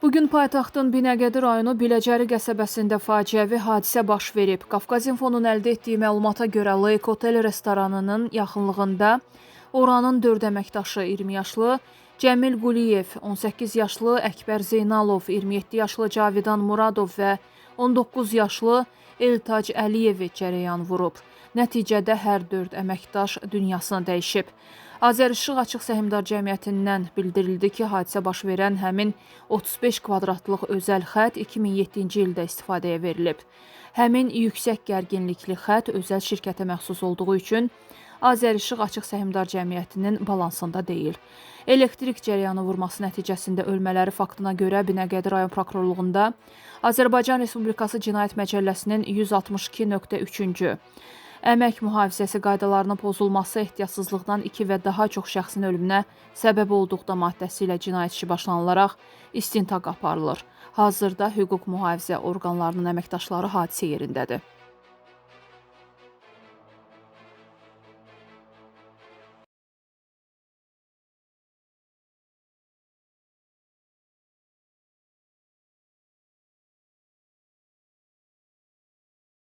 Bugün paytaxtın Binəqədi rayonu Biləcəri qəsəbəsində faciəvi hadisə baş verib. Qafqaz İnfonun əldə etdiyi məlumata görə Lake Hotel restoranının yaxınlığında oranın 4 əməkdaşı 20 yaşlı Cəmil Quliyev, 18 yaşlı Əkbər Zeynalov, 27 yaşlı Cavidan Muradov və 19 yaşlı Eltac Əliyev cərəyan vurub. Nəticədə hər 4 əməkdaş dünyasını dəyişib. Azərişıq Açıq Səhmdar Cəmiyyətindən bildirildi ki, hadisə baş verən həmin 35 kvadratlıq özəl xətt 2007-ci ildə istifadəyə verilib. Həmin yüksək gərginlikli xətt özəl şirkətə məxsus olduğu üçün Azərişıq Açıq Səhmdar Cəmiyyətinin balansında deyil. Elektrik cərəyanı vurması nəticəsində ölmələri faktına görə Binəqədi rayon prokurorluğunda Azərbaycan Respublikası Cinayət Məcəlləsinin 162.3-cü əmək mühafizəsi qaydalarının pozulması ehtiyatsızlıqdan 2 və daha çox şəxsin ölümünə səbəb olduqda maddəsi ilə cinayət işi başlanılaraq istintaq aparılır. Hazırda hüquq mühafizə orqanlarının əməkdaşları hadisə yerindədir.